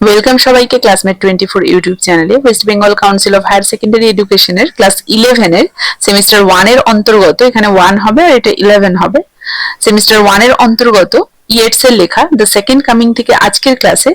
Welcome সবাইকে classmate 24 YouTube চ্যানেলে। West Bengal council of higher secondary এডুকেশনের ক্লাস 11 এর সেমিস্টার 1 এর অন্তর্গত, এখানে 1 হবে আর এটা 11 হবে। সেমিস্টার 1 এর অন্তর্গত ইয়েটস এর লেখা দ্য সেকেন্ড কামিং থেকে আজকের ক্লাসে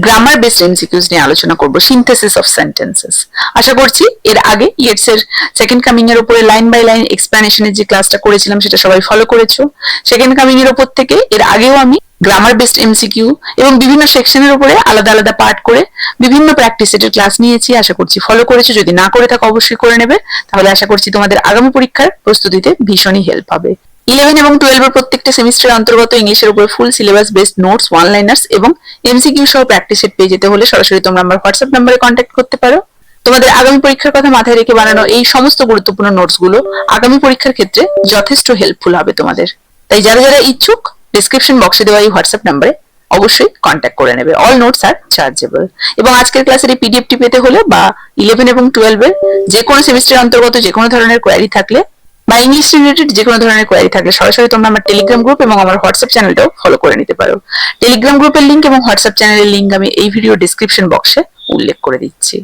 গ্রামার বেসড এমসিকিউজ নিয়ে আলোচনা করব, সিনথেসিস অফ সেন্টেন্সেস। আশা করছি এর আগে ইয়েটস এর সেকেন্ড কামিং এর উপরে লাইন বাই লাইন এক্সপ্লেনেশনের যে ক্লাসটা করেছিলাম সেটা সবাই ফলো করেছো। সেকেন্ড কামিং এর উপর থেকে এর আগেও আমি গ্রামার বেসড এমসিকিউ এবং বিভিন্ন সেকশনের উপরে আলাদা আলাদা পার্ট করে বিভিন্ন প্র্যাকটিস সেটের ক্লাস নিয়েছি। আশা করছি ফলো করেছো, যদি না করে থাকো অবশ্যই করে নেবে, তাহলে আশা করছি তোমাদের আগামী পরীক্ষার প্রস্তুতিতে ভীষণই হেল্প হবে। 11 এবং 12 এর প্রত্যেকটা সেমিস্টারের অন্তর্গত ইংলিশের উপর full syllabus based notes, one liners এবং এমসিকিউ সহ প্র্যাকটিস সেট পেয়ে যেতে হলে সরাসরি তোমরা আমার হোয়াটসঅ্যাপ নম্বরে কন্ট্যাক্ট করতে পারো। তোমাদের আগামী পরীক্ষার কথা মাথায় রেখে বানানো এই সমস্ত গুরুত্বপূর্ণ নোটস গুলো আগামী পরীক্ষার ক্ষেত্রে যথেষ্ট হেল্পফুল হবে তোমাদের। তাই যারা যারা ইচ্ছুক ডেসক্রিপশন বক্সে দেওয়া এই হোয়াটসঅ্যাপ নম্বরে অবশ্যই কন্ট্যাক্ট করে নেবে। অল নোটস আর চার্জেবল। এবং আজকের ক্লাসের এই পিডিএফটি পেতে হলে বা 11 এবং 12 এর যে কোনো সেমিস্টারের অন্তর্গত যে কোনো ধরনের কোয়ারি থাকলে বা ইংলিশ রিলেটেড যে কোনো ধরনের কোয়ারি থাকলে সরাসরি তোমরা আমার টেলিগ্রাম গ্রুপ এবং আমার হোয়াটসঅ্যাপ চ্যানেলটাও ফলো করে নিতে পারো। টেলিগ্রাম গ্রুপের লিংক এবং হোয়াটসঅ্যাপ চ্যানেলের লিংক আমি এই ভিডিও ডেসক্রিপশন বক্সে উল্লেখ করে দিচ্ছি।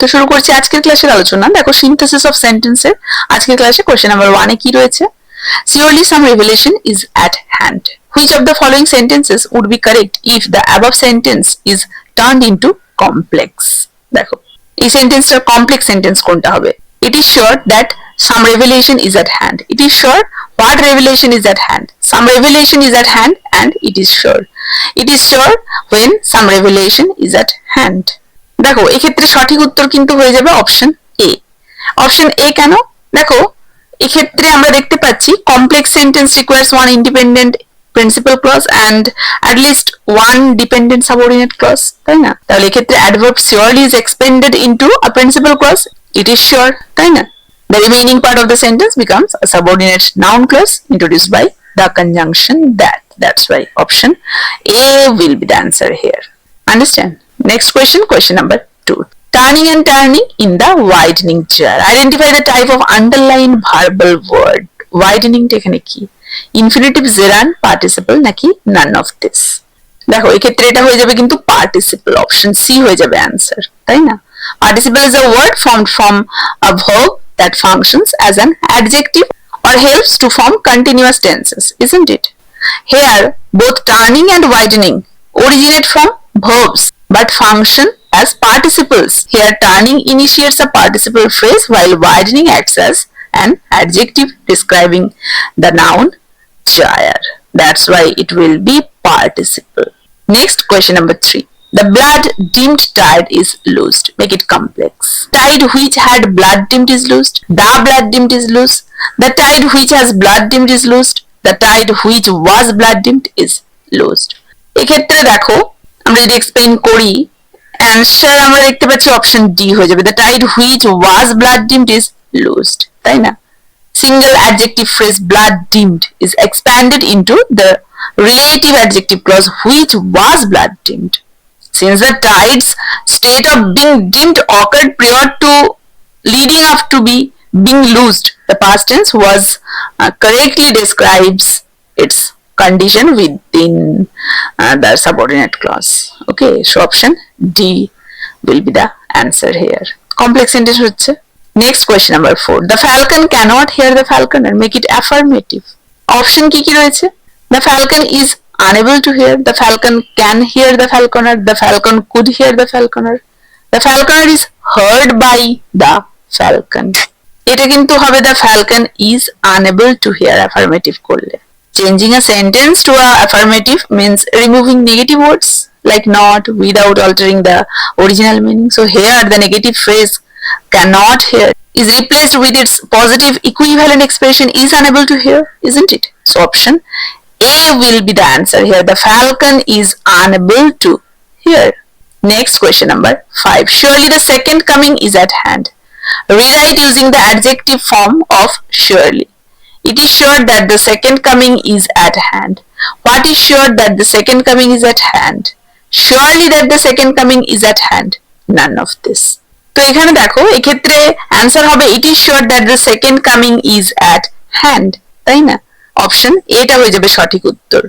তো শুরু করছি আজকের ক্লাসের আলোচনা। দেখো, সিনথেসিস অফ সেন্টেন্সের আজকের ক্লাসে কোশ্চেন নাম্বার 1 এ কি রয়েছে? Surely some revelation is at hand. Which of the following sentences would be correct if the above sentence is turned into complex? দেখো, এই সেন্টেন্সটার কমপ্লেক্স সেন্টেন্স কোনটা হবে? It is sure that some revelation is at hand. It is sure what revelation is at hand. Some revelation is at hand and it is sure. It is sure when some revelation is at hand. দেখো, এক্ষেত্রে সঠিক উত্তর কিন্তু হয়ে যাবে option A. Option A কেন? দেখো, এক্ষেত্রে আমরা দেখতে পাচ্ছি complex sentence requires one independent principal clause and at least one dependent subordinate clause, তাই না? তাহলে এক্ষেত্রে adverb surely is expended into a principal clause, it is sure, তাই না? The remaining part of the sentence becomes a subordinate noun clause introduced by the conjunction that. That's why option A will be the answer here. Understand? Next question, question number 2. Turning and turning in the widening chair. Identify the type of underlined verbal word. Widening টা এখানে কি? Infinitive, gerund, participle নাকি none of this? দেখো, এক্ষেত্রে এটা হয়ে যাবে কিন্তু participle. Option C হয়ে যাবে answer, তাই না? Participle is a word formed from a verb that functions as an adjective or helps to form continuous tenses, isn't it? Here, both turning and widening originate from verbs but function as participles. Here, turning initiates a participle phrase while widening acts as an adjective describing the noun chair. That's why it will be participle. Next, question number 3. The blood dimmed tide is loosed. Make it complex. Tide which had blood dimmed is loosed. The blood dimmed is loose. The tide which has blood dimmed is loosed. The tide which was blood dimmed is loosed. এক্ষেত্রে দেখো, আমরা যদি explain করি, answer আমরা দেখতে পাচ্ছি option D হয়ে যাবে। The tide which was blood dimmed is loosed, তাই না? Single adjective phrase blood dimmed is expanded into the relative adjective clause which was blood dimmed. Since the tide's state of being dimmed occurred prior to leading up to being loosed, the past tense was correctly describes its condition within the subordinate clause. Okay, so option D will be the answer here. Complex sentence হচ্ছে। Next, question number 4. The falcon cannot hear the falconer. Make it affirmative. Option কি কি রয়েছে? The falcon is unable to hear. The falcon can hear the falconer. The falcon could hear the falconer. The falconer is heard by the falcon. এটা কিন্তু হবে the falcon is unable to hear, affirmative করলে। Changing a sentence to a affirmative means removing negative words like not without altering the original meaning. So here the negative phrase cannot hear is replaced with its positive equivalent expression is unable to hear, isn't it? So option A will be the answer here. The falcon is unable to hear. Next, question number 5. Surely the second coming is at hand. Rewrite using the adjective form of surely. It is sure that the second coming is at hand. What is sure that the second coming is at hand? Surely that the second coming is at hand. None of this. তো এখানে দেখো, এক্ষেত্রে answer হবে it is sure that the second coming is at hand, তাই না? Option এটা হয়ে যাবে সঠিক উত্তর।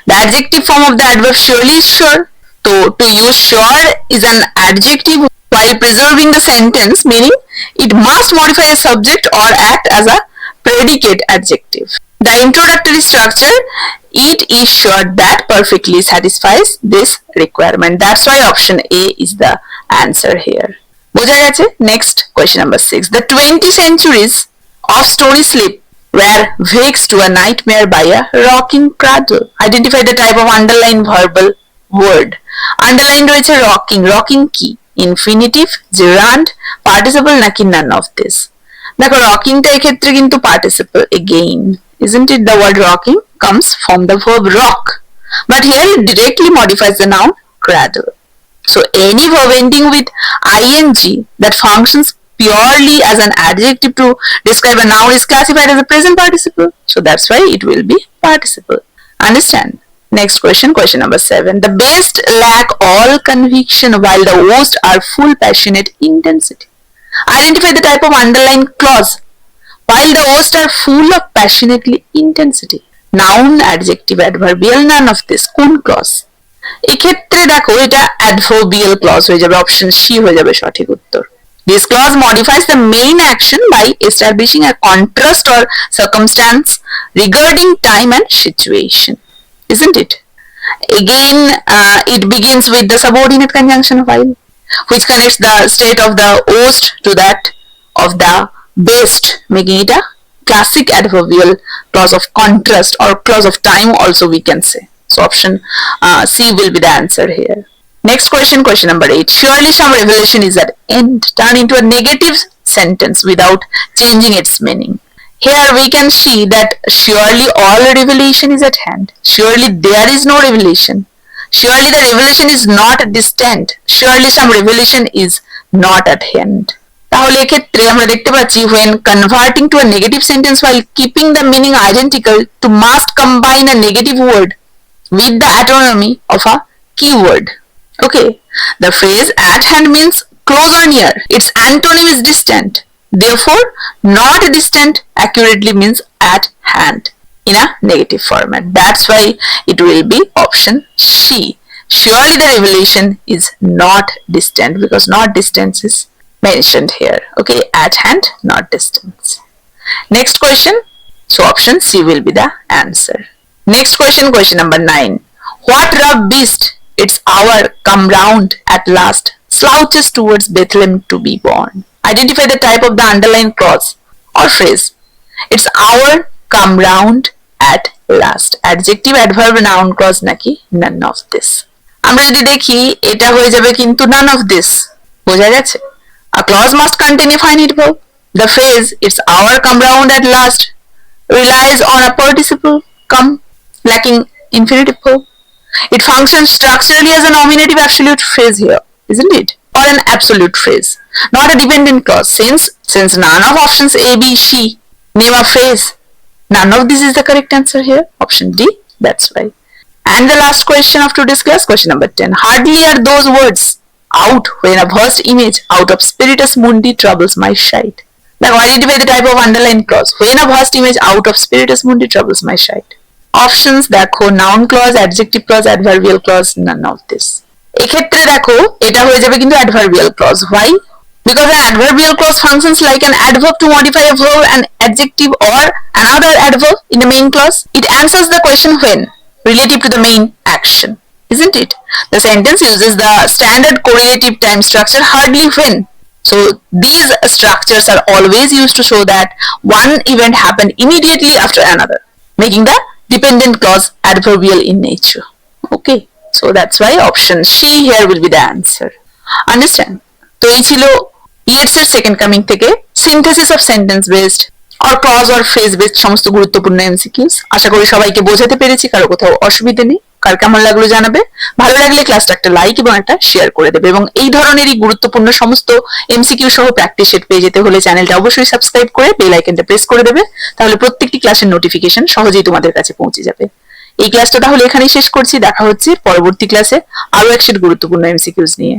The adjective form of the adverb surely is sure. So to use sure is an adjective while preserving the sentence, meaning it must modify a subject or act as a predicate adjective. The introductory structure, it is sure that perfectly satisfies this requirement. That's why option A is the answer here. বোঝা গেছে? Next question number 6. The 20 centuries of story sleep were vexed to a nightmare by a rocking cradle. Identify the type of underlined verbal word. Underline রয়েছে rocking. Rocking কি? Infinitive, gerund, participle নাকি none of this? দেখো rocking টা এক্ষেত্রে কিন্তু participle again. Isn't it? The word rocking comes from the verb rock. But here it directly modifies the noun cradle. So any verb ending with ing that functions purely as an adjective to describe a noun is classified as a present participle. So that's why it will be participle. Understand? Next question, question number 7. The best lack all conviction while the worst are full passionate intensity. Identify the type of underlined clause. While the worst are full of passionately intensity. Noun, adjective, adverbial, none of this. কোন clause? এক্ষেত্রে দেখো এটা adverbial clause হয়ে যাবে, option C হয়ে যাবে সঠিক উত্তর। This clause modifies the main action by establishing a contrast or circumstance regarding time and situation, isn't it? Again, it begins with the subordinate conjunction while, which connects the state of the worst to that of the best, making it a classic adverbial clause of contrast or clause of time also we can say. So option C will be the answer here. Next question, question number 8. Surely some revelation is at end. Turn into a negative sentence without changing its meaning. Here we can see that surely all revelation is at hand. Surely there is no revelation. Surely the revelation is not distant. Surely some revelation is not at hand. তাহলে এক্ষেত্রে আমরা দেখতে পাচ্ছি when converting to a negative sentence while keeping the meaning identical to must combine a negative word with the antonymy of a keyword. Okay, the phrase at hand means close or near. Its antonym is distant. Therefore, not distant accurately means at hand in a negative format. That's why it will be option C. Surely the revelation is not distant because not distance is mentioned here. Okay, at hand, not distance. Next question. So option C will be the answer. Next question, question number 9. What rough beast, its hour come round at last, slouches towards Bethlehem to be born. Identify the type of the underlined clause or phrase. Its hour come round at last. Adjective, adverb, noun clause naki none of this. আমরা যদি দেখি এটা হয়ে যাবে কিন্তু none of this. বোঝা গেছে? A clause must contain a finite verb. The phrase its hour come round at last relies on a participle come lacking infinitive verb. It functions structurally as a nominative absolute phrase here, isn't it? Or an absolute phrase, not a dependent clause. Since none of options A, B, C name a phrase, none of this is the correct answer here. Option D, that's why. And the last question of today's class, question number 10. Hardly are those words out when a vast image out of spiritus mundi troubles my sight. Now identify the type of underlined clause. When a vast image out of spiritus mundi troubles my sight. Options দেখো noun clause, adjective clause, adverbial clause, none of this. এক্ষেত্রে দেখো এটা হয়ে যাবে কিন্তু adverbial clause. Why? Because an adverbial clause functions like an adverb to modify a verb, an adjective or another adverb in the main clause. It answers the question when relative to the main action, isn't it? The sentence uses the standard correlative time structure hardly when. So these structures are always used to show that one event happened immediately after another, making the dependent clause adverbial in nature. Okay, so that's why option C here will be the answer. Understand? তো এই ছিল Yeats এর second coming থেকে synthesis of sentence based or clause or phrase based সমস্ত গুরুত্বপূর্ণ MCQs. আশা করি সবাইকে বোঝাতে পেরেছি, কারো কোথাও অসুবিধা নেই। কার কেমন লাগলো জানাবে, ভালো লাগলে ক্লাসটা একটা লাইক এবং একটা শেয়ার করে দেবে। এবং এই ধরনেরই গুরুত্বপূর্ণ সমস্ত এমসিকিউ সহ প্র্যাকটিস সেট পেয়ে যেতে হলে চ্যানেলটা অবশ্যই সাবস্ক্রাইব করে বেল আইকনটা প্রেস করে দেবে, তাহলে প্রত্যেকটি ক্লাসের নোটিফিকেশন সহজেই তোমাদের কাছে পৌঁছে যাবে। এই ক্লাসটা তাহলে এখানেই শেষ করছি, দেখা হচ্ছে পরবর্তী ক্লাসে আরো এক সেট গুরুত্বপূর্ণ এমসিকিউস নিয়ে।